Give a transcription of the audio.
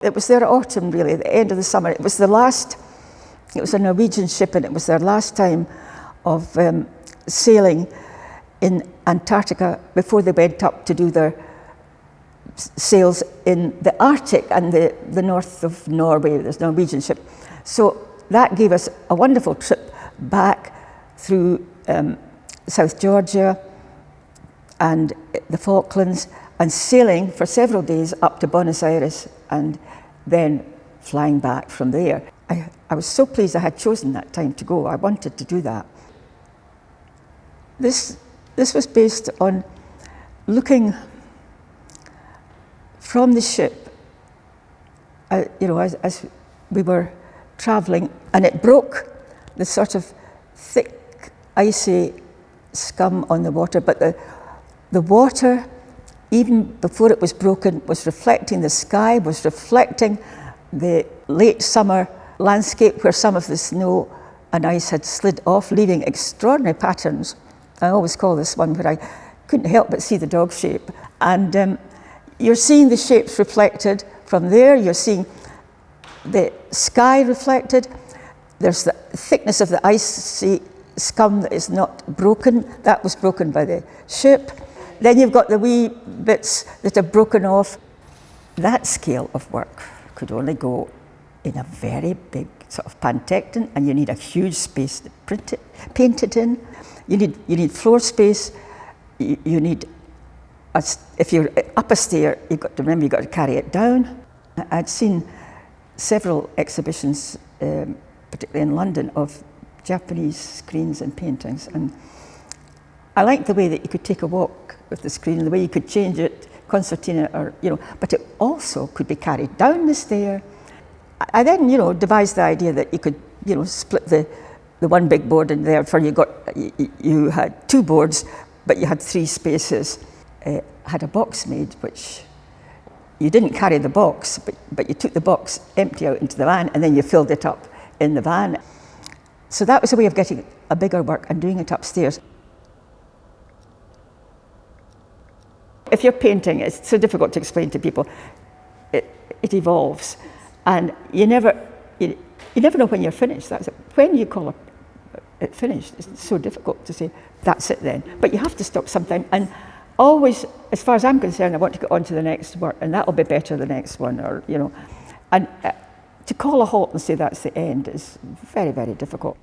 It was their autumn, really, at the end of the summer. It was a Norwegian ship, and it was their last time of sailing in Antarctica before they went up to do their sails in the Arctic and the north of Norway, this Norwegian ship. So that gave us a wonderful trip back through South Georgia and the Falklands, and sailing for several days up to Buenos Aires and then flying back from there. I was so pleased I had chosen that time to go. I wanted to do that. This was based on looking from the ship, as we were traveling, and it broke the sort of thick, icy scum on the water, but the water, even before it was broken, was reflecting the sky, was reflecting the late summer landscape where some of the snow and ice had slid off, leaving extraordinary patterns. I always call this one where I couldn't help but see the dog shape. And you're seeing the shapes reflected from there, you're seeing the sky reflected, there's the thickness of the icy scum that is not broken, that was broken by the ship. Then you've got the wee bits that are broken off. That scale of work could only go in a very big sort of pantecton, and you need a huge space to paint it in. You need floor space. You need, if you're up a stair, you've got to remember you've got to carry it down. I'd seen several exhibitions, particularly in London, of Japanese screens and paintings, and I liked the way that you could take a walk with the screen, the way you could change it, concertina, or but it also could be carried down the stair. I then, devised the idea that you could, split the one big board, and therefore you had two boards, but you had three spaces. I had a box made, which you didn't carry the box, but you took the box empty out into the van, and then you filled it up in the van. So that was a way of getting a bigger work and doing it upstairs. If you're painting, it's so difficult to explain to people. It evolves, and you never know when you're finished. That's it. When you call it finished, it's so difficult to say that's it then. But you have to stop sometime, and always, as far as I'm concerned, I want to get on to the next work, and that will be better the next one, and to call a halt and say that's the end is very, very difficult.